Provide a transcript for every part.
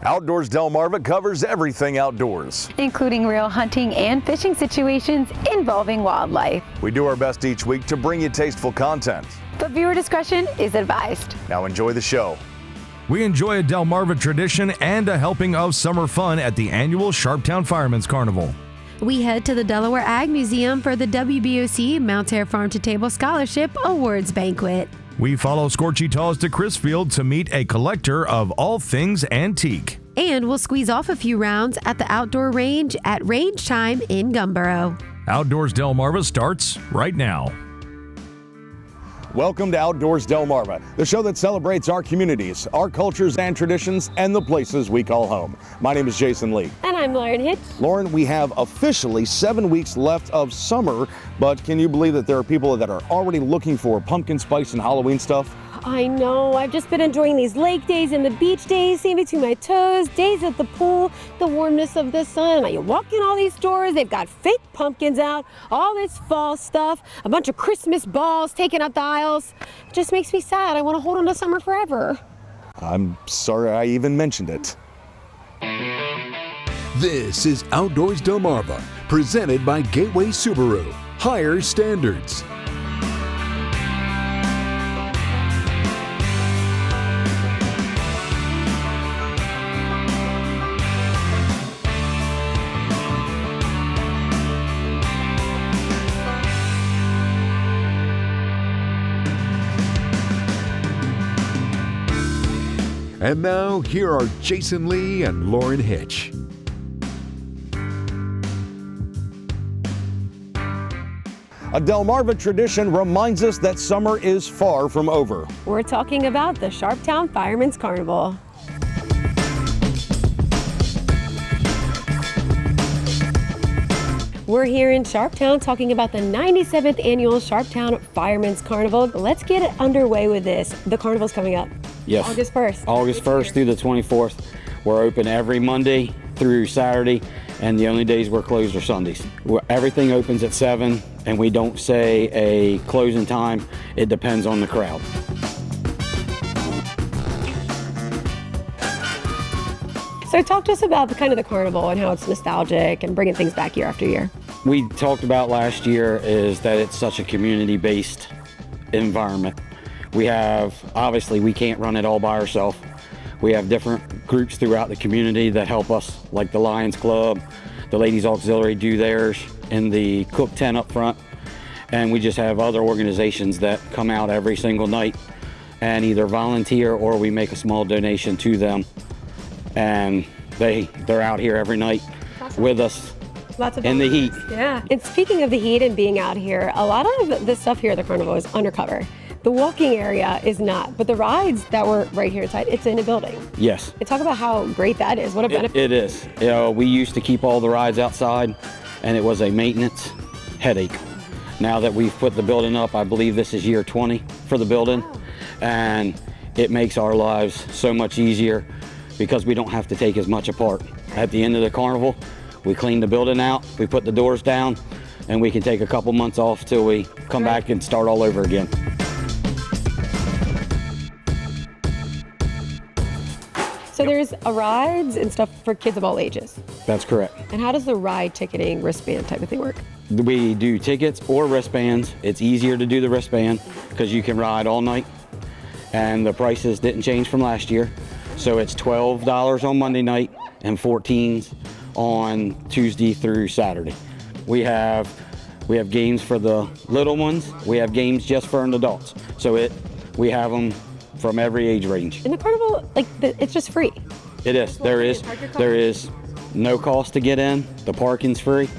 Outdoors Delmarva covers everything outdoors, including real hunting and fishing situations involving wildlife. We do our best each week to bring you tasteful content, but viewer discretion is advised. Now enjoy the show. We enjoy a Delmarva tradition and a helping of summer fun at the annual Sharptown Firemen's Carnival. We head to the Delaware Ag Museum for the WBOC Mountaire Farm to Table Scholarship Awards Banquet. We follow Scorchy to Chrisfield to meet a collector of all things antique. And we'll squeeze off a few rounds at the outdoor range at Range Time in Gumboro. Outdoors Delmarva starts right now. Welcome to Outdoors Delmarva, the show that celebrates our communities, our cultures and traditions, and the places we call home. My name is Jason Lee. And I'm Lauren Hitch. Lauren, we have officially 7 weeks left of summer, but can you believe that there are people that are already looking for pumpkin spice and Halloween stuff? I know, I've just been enjoying these lake days and the beach days, seeing between my toes, days at the pool, the warmness of the sun. You walk in all these stores, they've got fake pumpkins out, all this fall stuff, a bunch of Christmas balls taking up the aisles. It just makes me sad. I want to hold on to summer forever. I'm sorry I even mentioned it. This is Outdoors Delmarva, presented by Gateway Subaru. Higher standards. And now, here are Jason Lee and Lauren Hitch. A Delmarva tradition reminds us that summer is far from over. We're talking about the Sharptown Firemen's Carnival. We're here in Sharptown talking about the 97th annual Sharptown Firemen's Carnival. Let's get it underway with this. The carnival's coming up. Yes. August 1st. August 1st through the 24th. We're open every Monday through Saturday, and the only days we're closed are Sundays. Everything opens at 7, and we don't say a closing time. It depends on the crowd. So talk to us about the carnival and how it's nostalgic and bringing things back year after year. We talked about last year is that it's such a community-based environment. We have, obviously, we can't run it all by ourselves. We have different groups throughout the community that help us, like the Lions Club, the Ladies Auxiliary do theirs in the cook tent up front. And we just have other organizations that come out every single night and either volunteer or we make a small donation to them. And they're out here every night with us in the heat. Yeah. And speaking of the heat and being out here, a lot of the stuff here at the carnival is undercover. The walking area is not, but the rides that were right here inside, it's in a building. Yes. And talk about how great that is. What a benefit. It is. You know, we used to keep all the rides outside, and it was a maintenance headache. Now that we've put the building up, I believe this is year 20 for the building, and it makes our lives so much easier because we don't have to take as much apart. At the end of the carnival, we clean the building out, we put the doors down, and we can take a couple months off till we come back and start all over again. So there's rides and stuff for kids of all ages. That's correct. And how does the ride ticketing wristband type of thing work? We do tickets or wristbands. It's easier to do the wristband because you can ride all night. And the prices didn't change from last year. So it's $12 on Monday night and $14 on Tuesday through Saturday. We have games for the little ones. We have games just for an adults. So we have them from every age range. And the carnival, it's just free. It is. There is no cost to get in. The parking's free.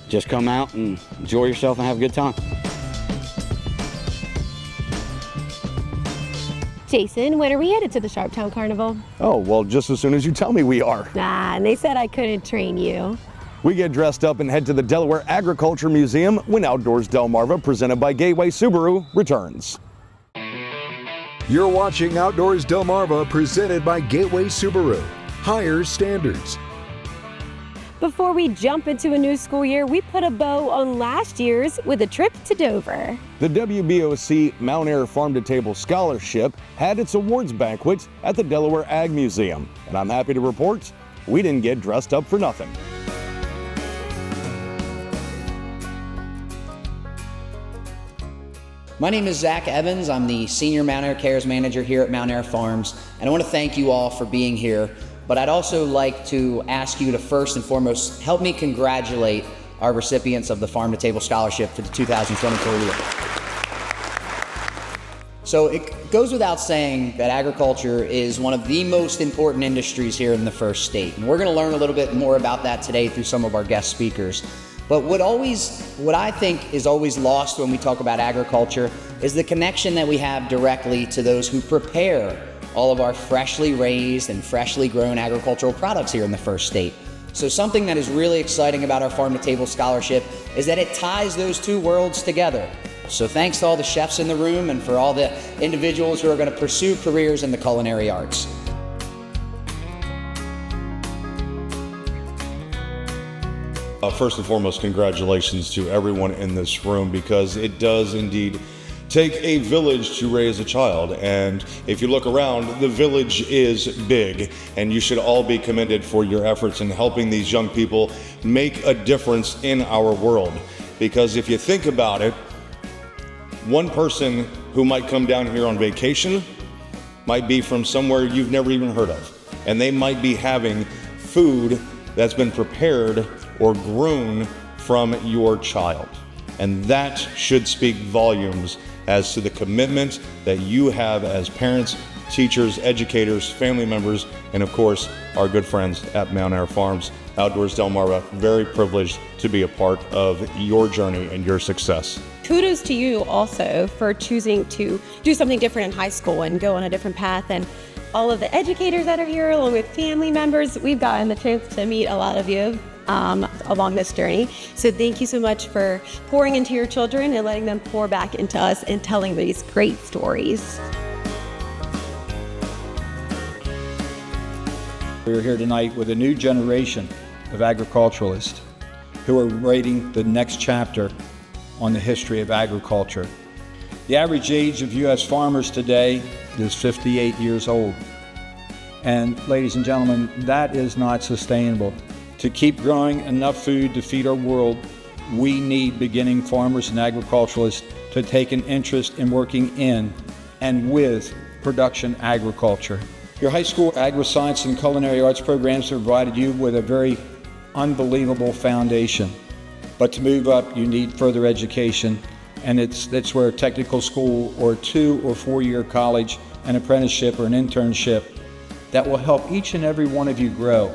Just come out and enjoy yourself and have a good time. Jason, when are we headed to the Sharptown Carnival? Oh, well, just as soon as you tell me we are. And they said I couldn't train you. We get dressed up and head to the Delaware Agriculture Museum when Outdoors Delmarva, presented by Gateway Subaru, returns. You're watching Outdoors Delmarva, presented by Gateway Subaru. Higher standards. Before we jump into a new school year, we put a bow on last year's with a trip to Dover. The WBOC Mountaire Farm to Table Scholarship had its awards banquet at the Delaware Ag Museum. And I'm happy to report we didn't get dressed up for nothing. My name is Zach Evans. I'm the Senior Mountaire Cares Manager here at Mountaire Farms, and I want to thank you all for being here. But I'd also like to ask you to first and foremost help me congratulate our recipients of the Farm to Table Scholarship for the 2024 year. So it goes without saying that agriculture is one of the most important industries here in the first state, and we're going to learn a little bit more about that today through some of our guest speakers. But what I think is always lost when we talk about agriculture is the connection that we have directly to those who prepare all of our freshly raised and freshly grown agricultural products here in the first state. So something that is really exciting about our Farm to Table Scholarship is that it ties those two worlds together. So thanks to all the chefs in the room and for all the individuals who are going to pursue careers in the culinary arts. First and foremost, congratulations to everyone in this room, because it does indeed take a village to raise a child. And if you look around, the village is big, and you should all be commended for your efforts in helping these young people make a difference in our world. Because if you think about it, one person who might come down here on vacation might be from somewhere you've never even heard of, and they might be having food that's been prepared or grown from your child. And that should speak volumes as to the commitment that you have as parents, teachers, educators, family members, and of course, our good friends at Mountaire Farms, Outdoors Delmarva. Very privileged to be a part of your journey and your success. Kudos to you also for choosing to do something different in high school and go on a different path. And all of the educators that are here, along with family members, we've gotten the chance to meet a lot of you along this journey. So thank you so much for pouring into your children and letting them pour back into us and telling these great stories. We're here tonight with a new generation of agriculturalists who are writing the next chapter on the history of agriculture. The average age of U.S. farmers today is 58 years old. And ladies and gentlemen, that is not sustainable. To keep growing enough food to feed our world, we need beginning farmers and agriculturalists to take an interest in working in and with production agriculture. Your high school agri-science and culinary arts programs have provided you with a very unbelievable foundation. But to move up, you need further education, and that's where a technical school or 2 or 4 year college, an apprenticeship or an internship that will help each and every one of you grow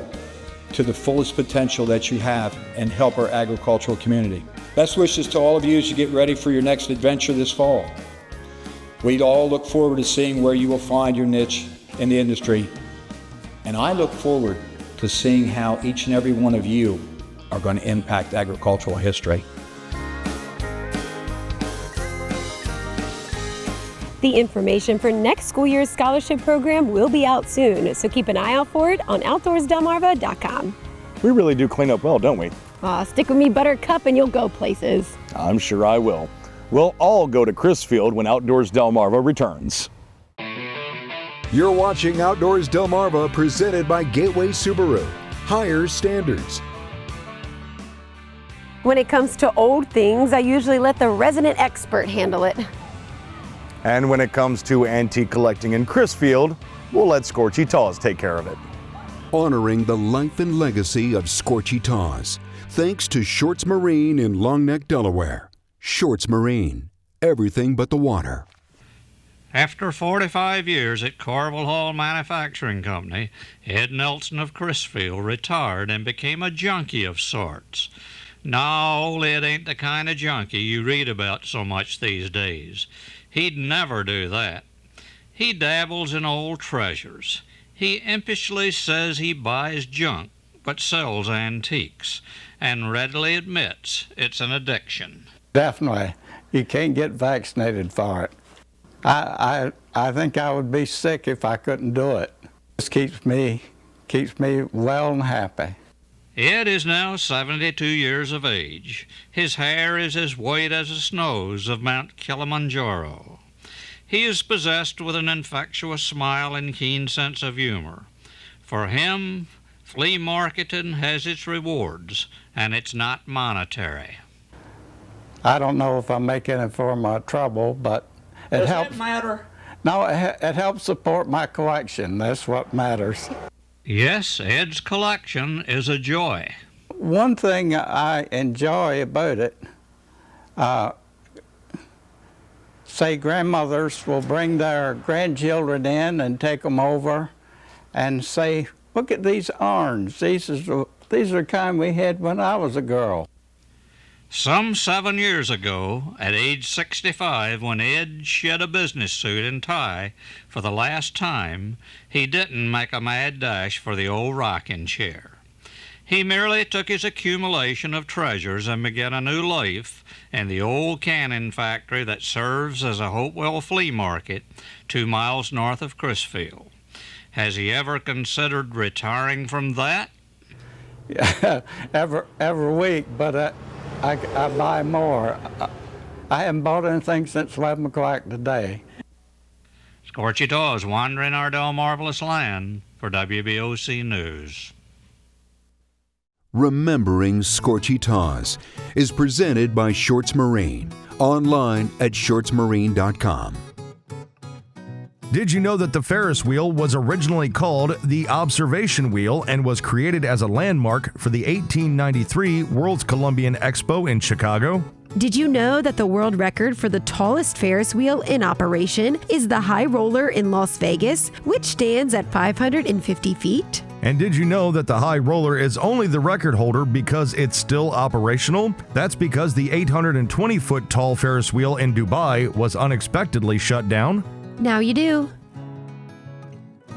to the fullest potential that you have and help our agricultural community. Best wishes to all of you as you get ready for your next adventure this fall. We'd all look forward to seeing where you will find your niche in the industry, and I look forward to seeing how each and every one of you are going to impact agricultural history. The information for next school year's scholarship program will be out soon, so keep an eye out for it on outdoorsdelmarva.com. We really do clean up well, don't we? Stick with me, Buttercup, and you'll go places. I'm sure I will. We'll all go to Crisfield when Outdoors Delmarva returns. You're watching Outdoors Delmarva, presented by Gateway Subaru. Higher standards. When it comes to old things, I usually let the resident expert handle it. And when it comes to antique collecting in Crisfield, we'll let Scorchy take care of it. Honoring the life and legacy of Scorchy, thanks to Shorts Marine in Long Neck, Delaware. Shorts Marine, everything but the water. After 45 years at Carnival Hall Manufacturing Company, Ed Nelson of Crisfield retired and became a junkie of sorts. No, old Ed ain't the kind of junkie you read about so much these days. He'd never do that. He dabbles in old treasures. He impishly says he buys junk, but sells antiques, and readily admits it's an addiction. Definitely. You can't get vaccinated for it. I think I would be sick if I couldn't do it. This keeps me well and happy. Ed is now 72 years of age. His hair is as white as the snows of Mount Kilimanjaro. He is possessed with an infectious smile and keen sense of humor. For him, flea marketing has its rewards, and it's not monetary. I don't know if I'm making it for my trouble, but it helps. Does that matter? No, it helps support my collection. That's what matters. Yes, Ed's collection is a joy. One thing I enjoy about it, say grandmothers will bring their grandchildren in and take them over and say, look at these urns. These are the kind we had when I was a girl. Some 7 years ago, at age 65, when Ed shed a business suit and tie for the last time, he didn't make a mad dash for the old rocking chair. He merely took his accumulation of treasures and began a new life in the old canning factory that serves as a Hopewell flea market 2 miles north of Chrisfield. Has he ever considered retiring from that? Yeah, every week, but I buy more. I haven't bought anything since 11 o'clock today. Scorchy is wandering our Delmarvelous land for WBOC News. Remembering Scorchy Taws is presented by Shorts Marine, online at shortsmarine.com. Did you know that the Ferris wheel was originally called the Observation Wheel and was created as a landmark for the 1893 World's Columbian Expo in Chicago? Did you know that the world record for the tallest Ferris wheel in operation is the High Roller in Las Vegas, which stands at 550 feet? And did you know that the High Roller is only the record holder because it's still operational? That's because the 820-foot tall Ferris wheel in Dubai was unexpectedly shut down. Now you do.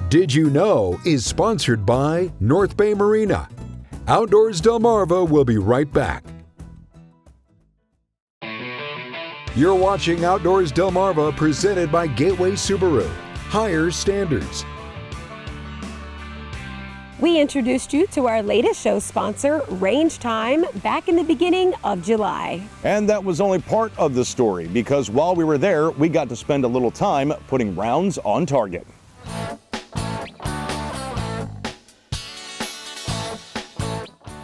Did You Know is sponsored by North Bay Marina. Outdoors Delmarva will be right back. You're watching Outdoors Delmarva presented by Gateway Subaru. Higher standards. We introduced you to our latest show sponsor, Range Time, back in the beginning of July. And that was only part of the story, because while we were there, we got to spend a little time putting rounds on target.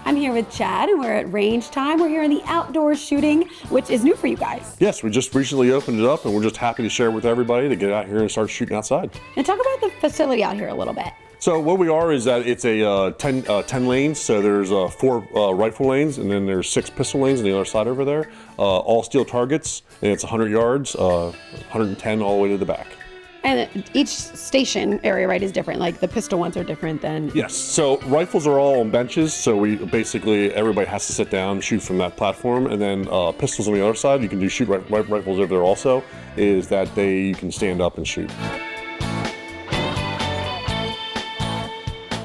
I'm here with Chad, and we're at Range Time. We're here in the outdoors shooting, which is new for you guys. Yes, we just recently opened it up, and we're just happy to share with everybody to get out here and start shooting outside. And talk about the facility out here a little bit. So what we are is that it's a 10 lanes. So there's 4 rifle lanes, and then there's 6 pistol lanes on the other side over there. All steel targets, and it's 100 yards, 110 all the way to the back. And each station area, right, is different. Like the pistol ones are different than... Yes, so rifles are all on benches. So we basically, everybody has to sit down, shoot from that platform. And then pistols on the other side, you can do shoot rifles over there also, is that you can stand up and shoot.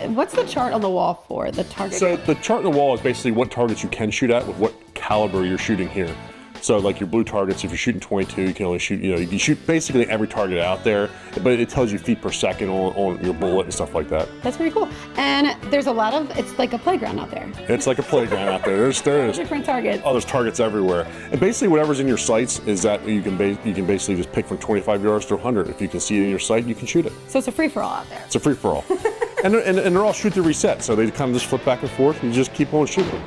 What's the chart on the wall for the target? So the chart on the wall is basically what targets you can shoot at with what caliber you're shooting here. So like your blue targets, if you're shooting 22, you can only shoot, you can shoot basically every target out there, but it tells you feet per second on your bullet and stuff like that. That's pretty cool. And there's a lot of, it's like a playground out there. It's like a playground out there. There's different targets. Oh, there's targets everywhere. And basically whatever's in your sights is that you can basically just pick from 25 yards to 100. If you can see it in your sight, you can shoot it. So it's a free-for-all out there. It's a free-for-all. and they're all shoot to reset, so they kind of just flip back and forth and you just keep on shooting.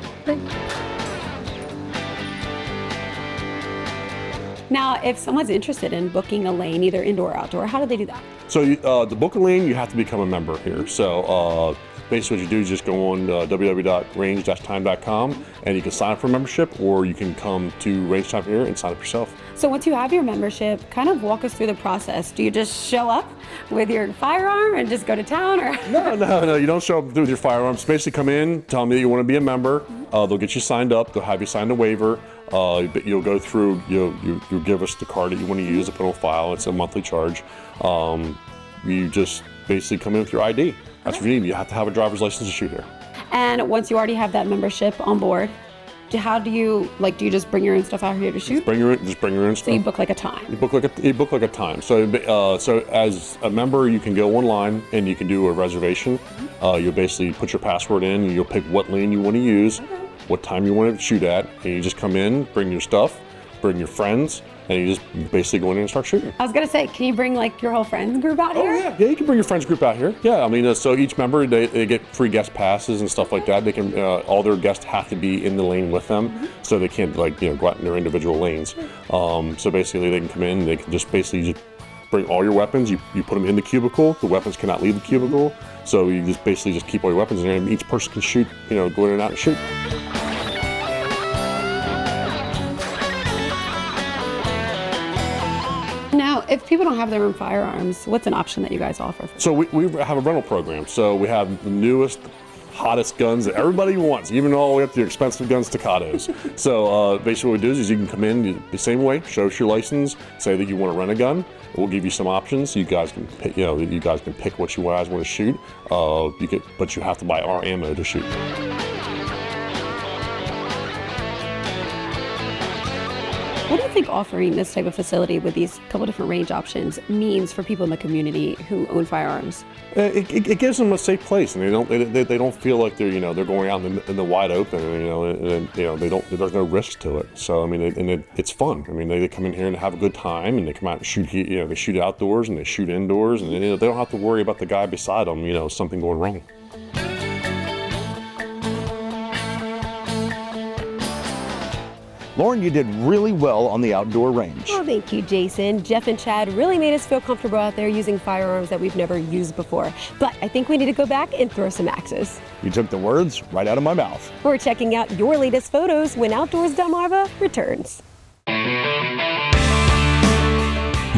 Now, if someone's interested in booking a lane, either indoor or outdoor, how do they do that? So to book a lane, you have to become a member here. So basically what you do is just go on www.range-time.com and you can sign up for a membership, or you can come to Range Time here and sign up yourself. So once you have your membership, kind of walk us through the process. Do you just show up with your firearm and just go to town, or? No, you don't show up with your firearms. Basically come in, tell them that you want to be a member. They'll get you signed up. They'll have you sign a waiver. You'll go through, you'll give us the card that you want to use to put on file. It's a monthly charge. You just basically come in with your ID. That's what you need. You have to have a driver's license to shoot here. And once you already have that membership on board, How do you just bring your own stuff out here to shoot? Just bring your own stuff. So you book like a time. You book like a time. So as a member, you can go online and you can do a reservation. You'll basically put your password in, and you'll pick what lane you want to use, what time you want to shoot at, and you just come in, bring your stuff, bring your friends, and you just basically go in and start shooting. I was gonna say, can you bring like your whole friends group out here? Yeah, you can bring your friends group out here. Yeah, I mean, so each member, they get free guest passes and stuff like that. They can, all their guests have to be in the lane with them, so they can't go out in their individual lanes. So basically, they can come in, they can just basically bring all your weapons. You put them in the cubicle. The weapons cannot leave the cubicle, so you just basically keep all your weapons in there, and each person can shoot, go in and out and shoot. Now, if people don't have their own firearms, what's an option that you guys offer? So we have a rental program. So we have the newest, hottest guns that everybody wants, even all the way up to your expensive guns, staccatos. So basically what we do is you can come in the same way, show us your license, say that you want to rent a gun. We'll give you some options. You guys can pick, you guys can pick what you guys want to shoot. But you have to buy our ammo to shoot. What do you think offering this type of facility with these couple different range options means for people in the community who own firearms? It gives them a safe place, and they don't feel like they're going out in the wide open, and there's no risk to it. So I mean, it's fun. I mean, they come in here and have a good time, and they come out and shoot. They shoot outdoors and they shoot indoors, and they don't have to worry about the guy beside them. Something going wrong. Lauren, you did really well on the outdoor range. Oh, thank you, Jason. Jeff and Chad really made us feel comfortable out there using firearms that we've never used before. But I think we need to go back and throw some axes. You took the words right out of my mouth. We're checking out your latest photos when Outdoors Delmarva returns.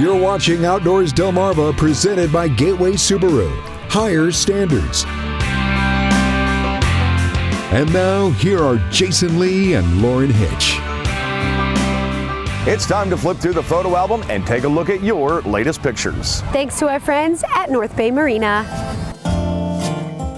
You're watching Outdoors Delmarva, presented by Gateway Subaru. Higher standards. And now, here are Jason Lee and Lauren Hitch. It's time to flip through the photo album and take a look at your latest pictures. Thanks to our friends at North Bay Marina.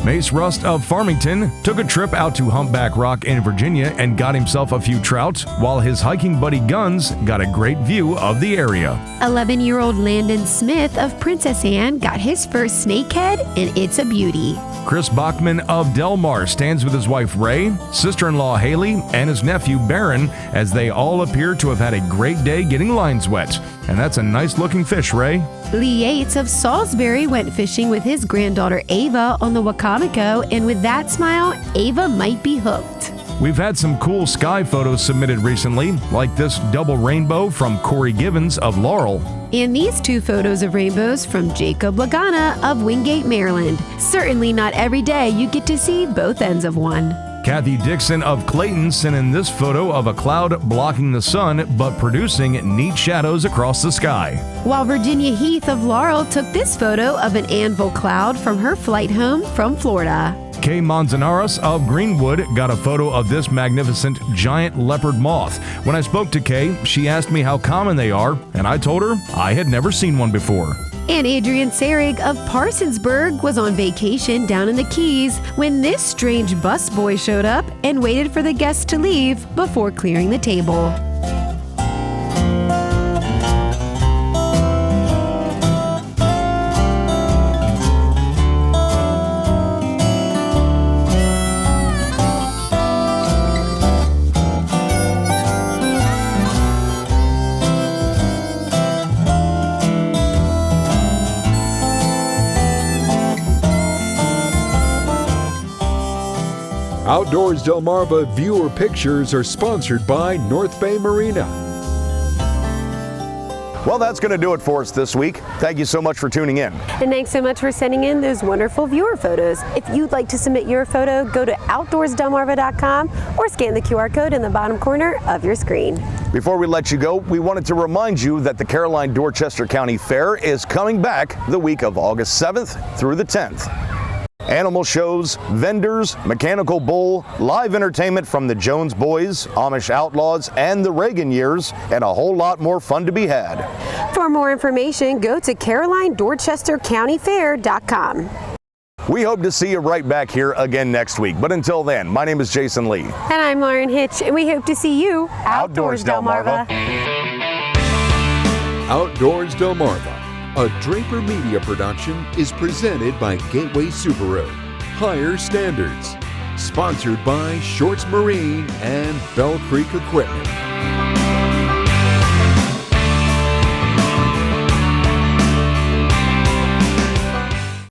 Mace Rust of Farmington took a trip out to Humpback Rock in Virginia and got himself a few trout, while his hiking buddy Guns got a great view of the area. 11-year-old Landon Smith of Princess Anne got his first snakehead, and it's a beauty. Chris Bachman of Del Mar stands with his wife Ray, sister-in-law Haley, and his nephew Barron, as they all appear to have had a great day getting lines wet. And that's a nice-looking fish, Ray. Lee Yates of Salisbury went fishing with his granddaughter Ava on the Wacomico, and with that smile, Ava might be hooked. We've had some cool sky photos submitted recently, like this double rainbow from Corey Givens of Laurel. And these two photos of rainbows from Jacob Lagana of Wingate, Maryland. Certainly not every day you get to see both ends of one. Kathy Dixon of Clayton sent in this photo of a cloud blocking the sun but producing neat shadows across the sky. While Virginia Heath of Laurel took this photo of an anvil cloud from her flight home from Florida. Kay Manzanares of Greenwood got a photo of this magnificent giant leopard moth. When I spoke to Kay, she asked me how common they are, and I told her I had never seen one before. And Adrian Serig of Parsonsburg was on vacation down in the Keys when this strange busboy showed up and waited for the guests to leave before clearing the table. Outdoors Delmarva viewer pictures are sponsored by North Bay Marina. Well, that's going to do it for us this week. Thank you so much for tuning in. And thanks so much for sending in those wonderful viewer photos. If you'd like to submit your photo, go to outdoorsdelmarva.com or scan the QR code in the bottom corner of your screen. Before we let you go, we wanted to remind you that the Caroline-Dorchester County Fair is coming back the week of August 7th through the 10th. Animal shows, vendors, mechanical bull, live entertainment from the Jones Boys, Amish Outlaws, and the Reagan Years, and a whole lot more fun to be had. For more information, go to CarolineDorchesterCountyFair.com. We hope to see you right back here again next week. But until then, my name is Jason Lee. And I'm Lauren Hitch, and we hope to see you outdoors, Delmarva. Outdoors Delmarva, a Draper Media production, is presented by Gateway Subaru, Higher Standards, sponsored by Shorts Marine and Bell Creek Equipment.